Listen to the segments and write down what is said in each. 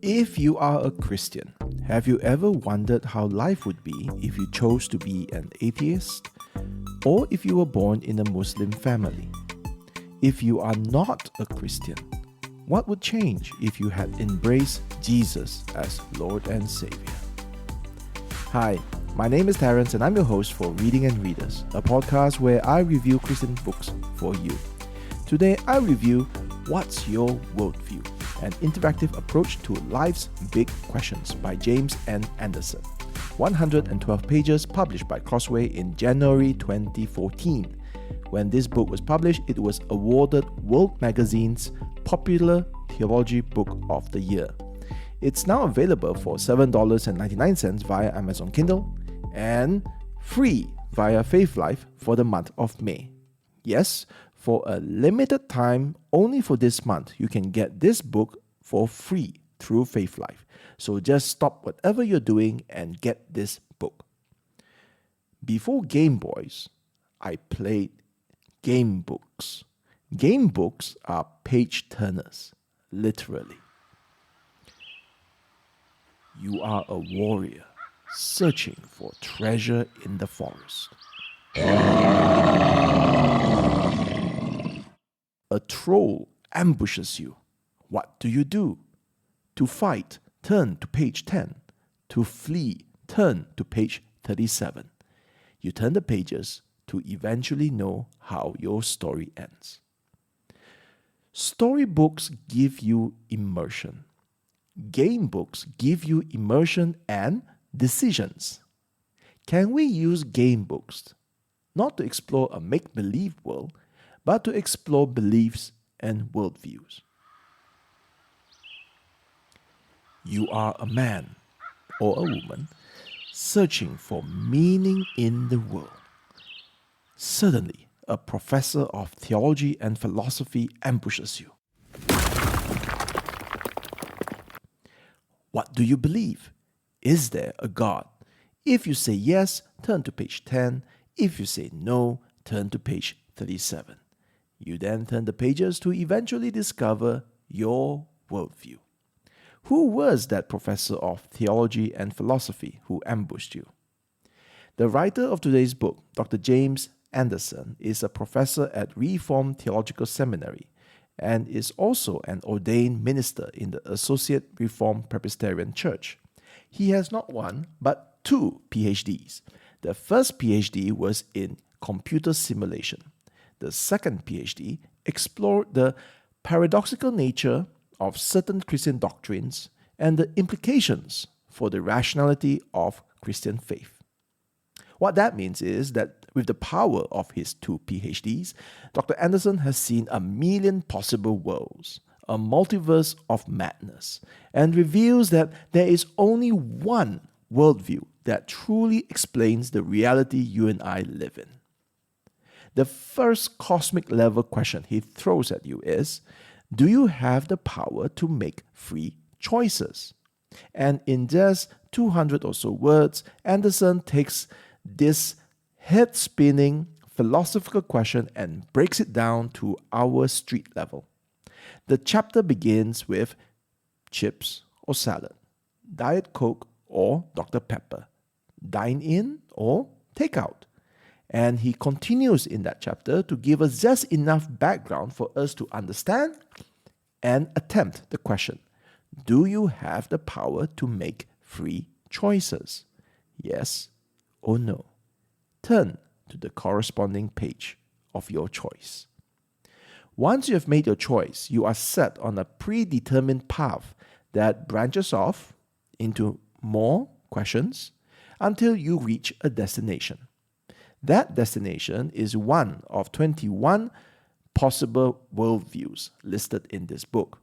If you are a Christian, have you ever wondered how life would be if you chose to be an atheist? Or if you were born in a Muslim family? If you are not a Christian, what would change if you had embraced Jesus as Lord and Saviour? Hi, my name is Terence and I'm your host for Reading and Readers, a podcast where I review Christian books for you. Today I review What's Your Worldview? An interactive approach to life's big questions by James N. Anderson. 112 pages, published by Crossway in January 2014. When this book was published, it was awarded World Magazine's Popular Theology Book of the Year. It's now available for $7.99 via Amazon Kindle and free via Faithlife for the month of May. Yes, for a limited time, only for this month, you can get this book for free through Faithlife. So just stop whatever you're doing and get this book. Before Game Boys, I played game books. Game books are page turners, literally. You are a warrior searching for treasure in the forest. A troll ambushes you. What do? To fight, turn to page 10. To flee, turn to page 37. You turn the pages to eventually know how your story ends. Storybooks give you immersion. Game books give you immersion and decisions. Can we use game books not to explore a make-believe world, but to explore beliefs and worldviews? You are a man or a woman searching for meaning in the world. Suddenly, a professor of theology and philosophy ambushes you. What do you believe? Is there a God? If you say yes, turn to page 10. If you say no, turn to page 37. You then turn the pages to eventually discover your worldview. Who was that professor of theology and philosophy who ambushed you? The writer of today's book, Dr. James Anderson, is a professor at Reformed Theological Seminary and is also an ordained minister in the Associate Reformed Presbyterian Church. He has not one, but 2 PhDs. The first PhD was in computer simulation. The second PhD explored the paradoxical nature of certain Christian doctrines and the implications for the rationality of Christian faith. What that means is that with the power of his 2 PhDs, Dr. Anderson has seen 1,000,000 possible worlds, a multiverse of madness, and reveals that there is only one worldview that truly explains the reality you and I live in. The first cosmic level question he throws at you is, do you have the power to make free choices? And in just 200 or so words, Anderson takes this head-spinning philosophical question and breaks it down to our street level. The chapter begins with chips or salad, Diet Coke or Dr. Pepper, dine in or take out. And he continues in that chapter to give us just enough background for us to understand and attempt the question, do you have the power to make free choices? Yes or no? Turn to the corresponding page of your choice. Once you have made your choice, you are set on a predetermined path that branches off into more questions until you reach a destination. That destination is one of 21 possible worldviews listed in this book.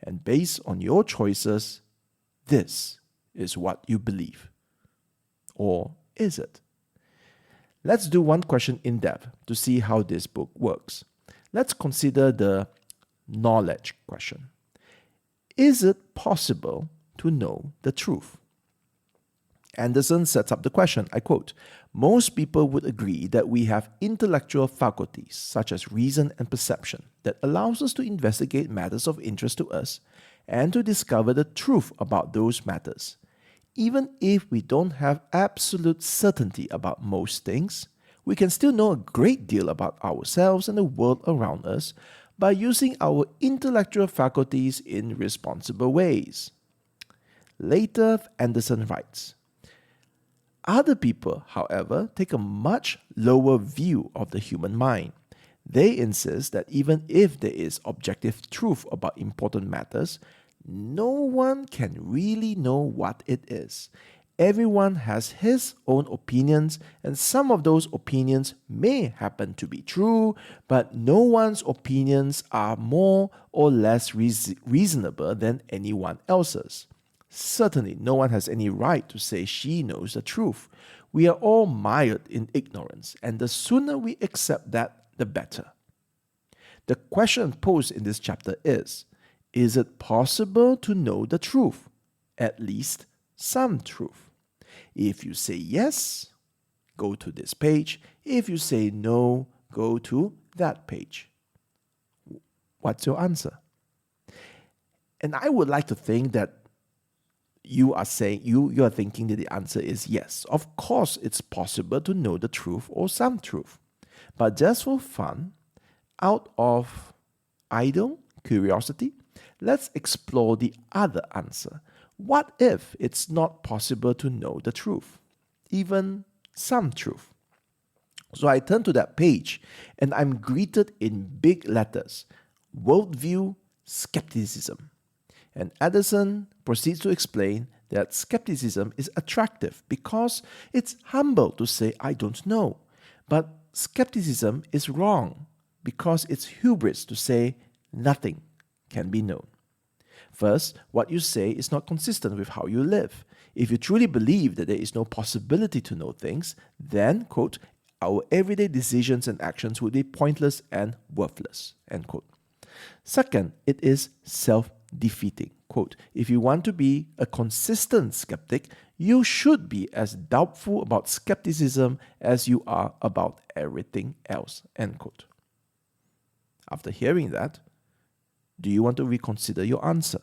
And based on your choices, this is what you believe. Or is it? Let's do one question in depth to see how this book works. Let's consider the knowledge question. Is it possible to know the truth? Anderson sets up the question, I quote, most people would agree that we have intellectual faculties, such as reason and perception, that allows us to investigate matters of interest to us and to discover the truth about those matters. Even if we don't have absolute certainty about most things, we can still know a great deal about ourselves and the world around us by using our intellectual faculties in responsible ways. Later, Anderson writes, other people, however, take a much lower view of the human mind. They insist that even if there is objective truth about important matters, no one can really know what it is. Everyone has his own opinions, and some of those opinions may happen to be true, but no one's opinions are more or less reasonable than anyone else's. Certainly, no one has any right to say she knows the truth. We are all mired in ignorance, and the sooner we accept that, the better. The question posed in this chapter is it possible to know the truth? At least some truth. If you say yes, go to this page. If you say no, go to that page. What's your answer? And I would like to think that you are saying you are thinking that the answer is yes. Of course, it's possible to know the truth or some truth. But just for fun, out of idle curiosity, let's explore the other answer. What if it's not possible to know the truth, even some truth? So I turn to that page and I'm greeted in big letters, Worldview, Skepticism. And Addison proceeds to explain that skepticism is attractive because it's humble to say, I don't know. But skepticism is wrong because it's hubris to say nothing can be known. First, what you say is not consistent with how you live. If you truly believe that there is no possibility to know things, then, quote, our everyday decisions and actions would be pointless and worthless, end quote. Second, it is self-defeating. Quote, if you want to be a consistent skeptic, you should be as doubtful about skepticism as you are about everything else, end quote. After hearing that, do you want to reconsider your answer?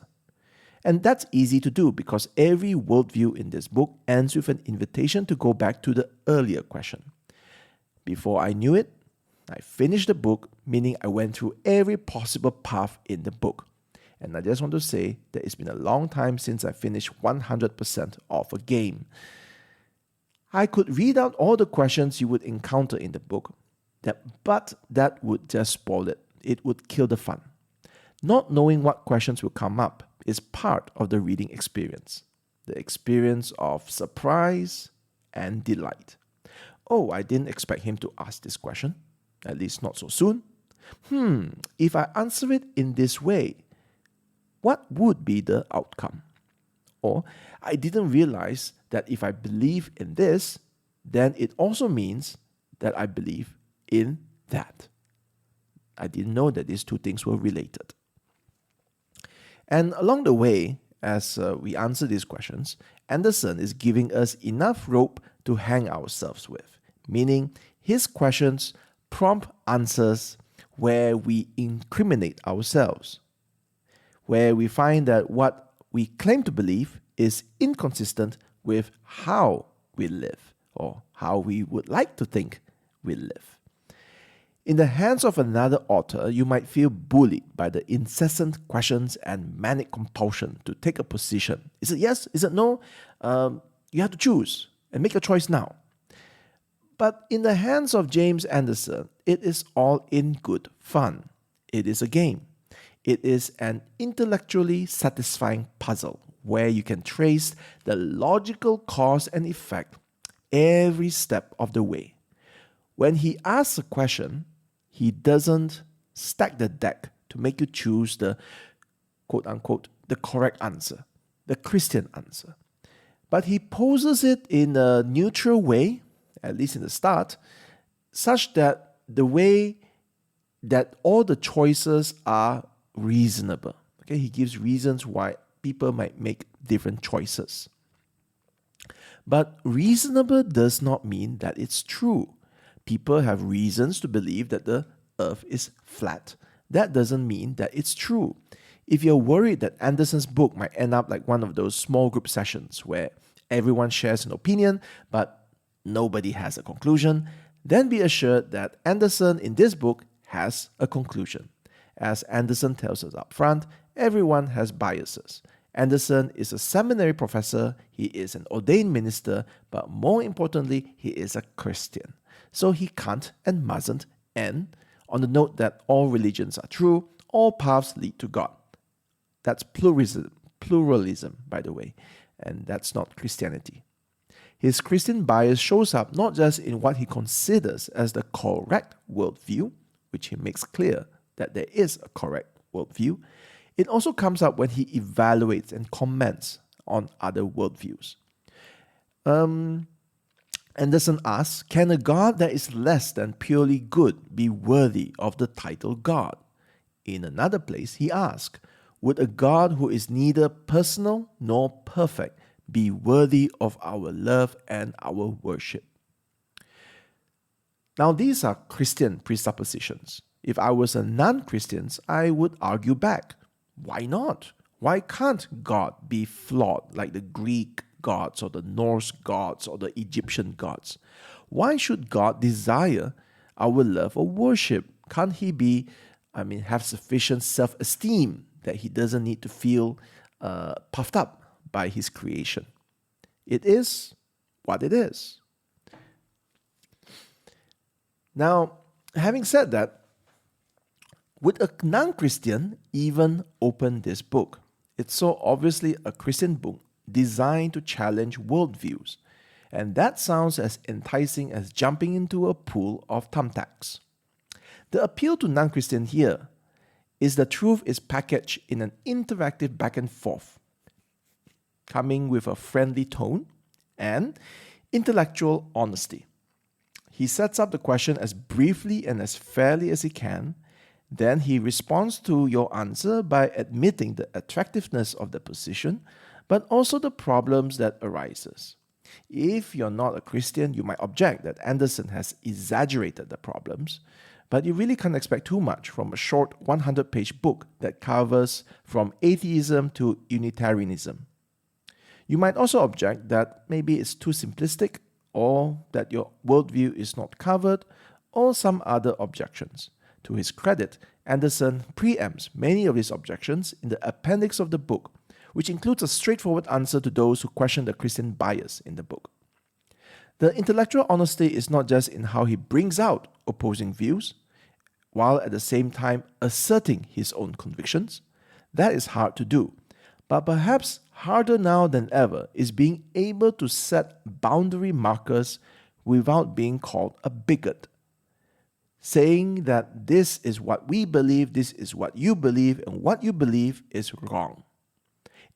And that's easy to do because every worldview in this book ends with an invitation to go back to the earlier question. Before I knew it, I finished the book, meaning I went through every possible path in the book. And I just want to say that it's been a long time since I finished 100% of a game. I could read out all the questions you would encounter in the book, but that would just spoil it. It would kill the fun. Not knowing what questions will come up is part of the reading experience, the experience of surprise and delight. Oh, I didn't expect him to ask this question, at least not so soon. If I answer it in this way, what would be the outcome? Or, I didn't realize that if I believe in this, then it also means that I believe in that. I didn't know that these two things were related. And along the way, as we answer these questions, Anderson is giving us enough rope to hang ourselves with, meaning his questions prompt answers where we incriminate ourselves, where we find that what we claim to believe is inconsistent with how we live or how we would like to think we live. In the hands of another author, you might feel bullied by the incessant questions and manic compulsion to take a position. Is it yes? Is it no? You have to choose and make a choice now. But in the hands of James Anderson, it is all in good fun. It is a game. It is an intellectually satisfying puzzle where you can trace the logical cause and effect every step of the way. When he asks a question, he doesn't stack the deck to make you choose the quote-unquote the correct answer, the Christian answer. But he poses it in a neutral way, at least in the start, such that the way that all the choices are reasonable. Okay, he gives reasons why people might make different choices. But reasonable does not mean that it's true. People have reasons to believe that the earth is flat. That doesn't mean that it's true. If you're worried that Anderson's book might end up like one of those small group sessions where everyone shares an opinion but nobody has a conclusion, then be assured that Anderson in this book has a conclusion. As Anderson tells us up front, everyone has biases. Anderson is a seminary professor, he is an ordained minister, but more importantly, he is a Christian. So he can't and mustn't end on the note that all religions are true, all paths lead to God. That's pluralism, by the way, and that's not Christianity. His Christian bias shows up not just in what he considers as the correct worldview, which he makes clear that there is a correct worldview. It also comes up when he evaluates and comments on other worldviews. Anderson asks, can a God that is less than purely good be worthy of the title God? In another place, he asks, would a God who is neither personal nor perfect be worthy of our love and our worship? Now, these are Christian presuppositions. If I was a non-Christian, I would argue back. Why not? Why can't God be flawed like the Greek gods or the Norse gods or the Egyptian gods? Why should God desire our love or worship? Can't he have sufficient self-esteem that he doesn't need to feel puffed up by his creation? It is what it is. Now, having said that, would a non-Christian even open this book? It's so obviously a Christian book designed to challenge worldviews, and that sounds as enticing as jumping into a pool of thumbtacks. The appeal to non-Christian here is the truth is packaged in an interactive back and forth, coming with a friendly tone and intellectual honesty. He sets up the question as briefly and as fairly as he can. Then he responds to your answer by admitting the attractiveness of the position, but also the problems that arises. If you're not a Christian, you might object that Anderson has exaggerated the problems, but you really can't expect too much from a short 100-page book that covers from atheism to Unitarianism. You might also object that maybe it's too simplistic, or that your worldview is not covered, or some other objections. To his credit, Anderson preempts many of his objections in the appendix of the book, which includes a straightforward answer to those who question the Christian bias in the book. The intellectual honesty is not just in how he brings out opposing views, while at the same time asserting his own convictions. That is hard to do, but perhaps harder now than ever is being able to set boundary markers without being called a bigot. Saying that this is what we believe, this is what you believe, and what you believe is wrong.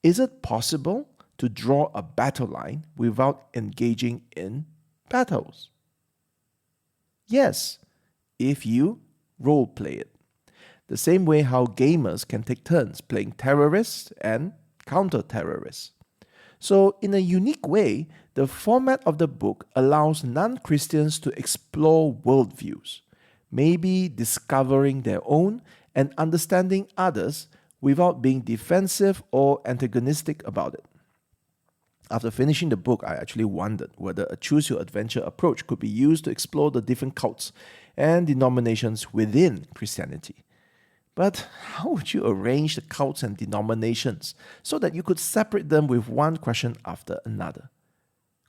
Is it possible to draw a battle line without engaging in battles? Yes, if you role play it. The same way how gamers can take turns playing terrorists and counter-terrorists. So, in a unique way, the format of the book allows non-Christians to explore worldviews, maybe discovering their own and understanding others without being defensive or antagonistic about it. After finishing the book, I actually wondered whether a choose-your-adventure approach could be used to explore the different cults and denominations within Christianity. But how would you arrange the cults and denominations so that you could separate them with one question after another?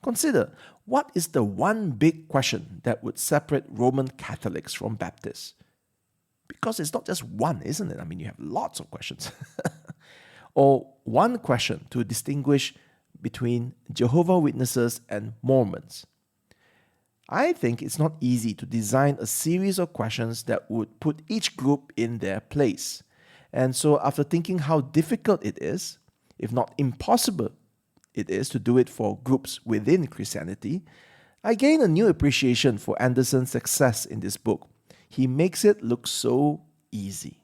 Consider, what is the one big question that would separate Roman Catholics from Baptists? Because it's not just one, isn't it? I mean, you have lots of questions. Or one question to distinguish between Jehovah's Witnesses and Mormons. I think it's not easy to design a series of questions that would put each group in their place. And so after thinking how difficult it is, if not impossible it is to do it for groups within Christianity, I gain a new appreciation for Anderson's success in this book. He makes it look so easy.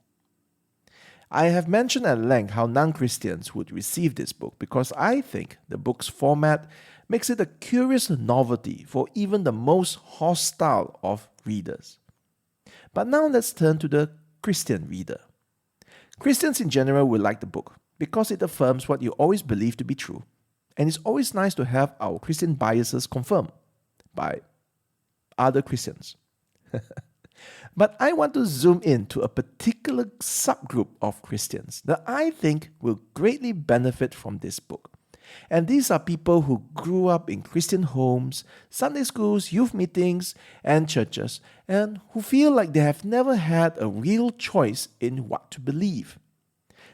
I have mentioned at length how non-Christians would receive this book because I think the book's format makes it a curious novelty for even the most hostile of readers. But now let's turn to the Christian reader. Christians in general will like the book because it affirms what you always believe to be true, and it's always nice to have our Christian biases confirmed by other Christians. But I want to zoom in to a particular subgroup of Christians that I think will greatly benefit from this book. And these are people who grew up in Christian homes, Sunday schools, youth meetings, and churches, and who feel like they have never had a real choice in what to believe.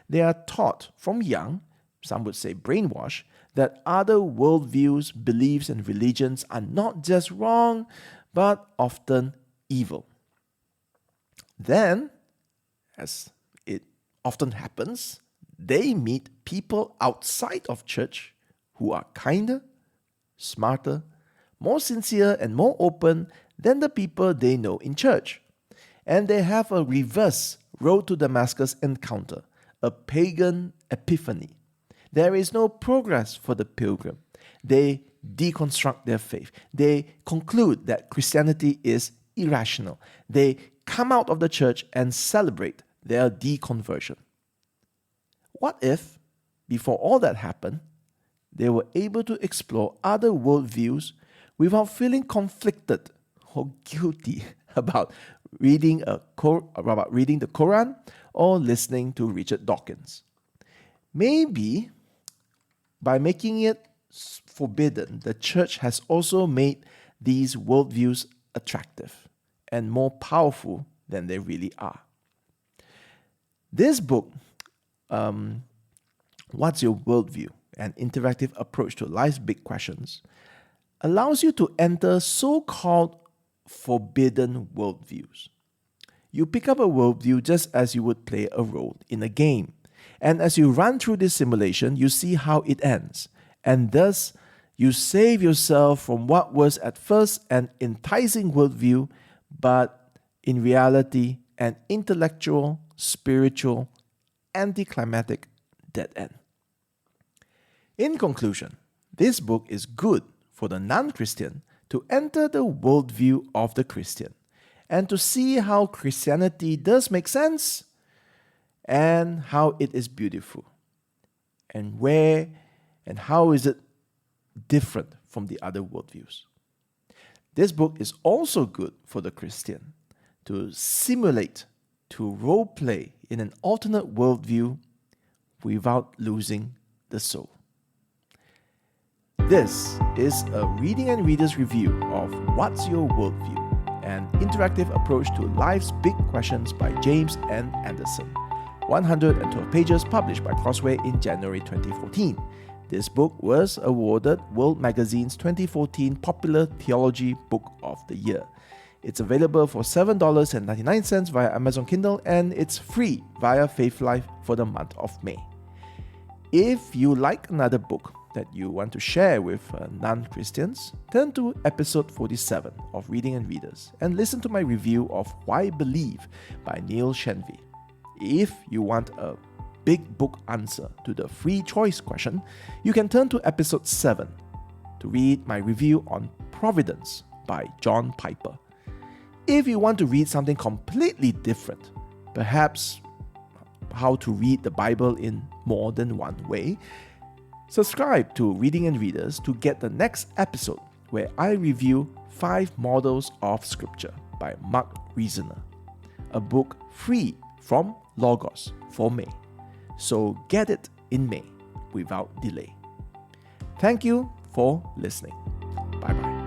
They are taught from young, some would say brainwashed, that other worldviews, beliefs, and religions are not just wrong, but often evil. Then, as it often happens, they meet people outside of church who are kinder, smarter, more sincere, and more open than the people they know in church. And they have a reverse road to Damascus encounter, a pagan epiphany. There is no progress for the pilgrim. They deconstruct their faith. They conclude that Christianity is irrational. They come out of the church and celebrate their deconversion. What if, before all that happened, they were able to explore other worldviews without feeling conflicted or guilty about reading the Quran or listening to Richard Dawkins? Maybe by making it forbidden, the church has also made these worldviews attractive and more powerful than they really are. This book, What's Your Worldview? An interactive approach to life's big questions, allows you to enter so-called forbidden worldviews. You pick up a worldview just as you would play a role in a game. And as you run through this simulation, you see how it ends. And thus, you save yourself from what was at first an enticing worldview, but in reality, an intellectual, spiritual, anticlimactic dead end. In conclusion, this book is good for the non-Christian to enter the worldview of the Christian and to see how Christianity does make sense and how it is beautiful and where and how is it different from the other worldviews. This book is also good for the Christian to simulate, to role play in an alternate worldview without losing the soul. This is a Reading and Readers review of What's Your Worldview? An interactive approach to life's big questions by James N. Anderson. 112 pages published by Crossway in January 2014. This book was awarded World Magazine's 2014 Popular Theology Book of the Year. It's available for $7.99 via Amazon Kindle, and it's free via Faith Life for the month of May. If you like another book that you want to share with non-Christians, turn to episode 47 of Reading and Readers and listen to my review of Why Believe by Neil Shenvi. If you want a big book answer to the free choice question, you can turn to episode 7 to read my review on Providence by John Piper. If you want to read something completely different, perhaps how to read the Bible in more than one way, subscribe to Reading and Readers to get the next episode where I review 5 Models of Scripture by Mark Reasoner, a book free from Logos for May. So get it in May without delay. Thank you for listening. Bye-bye.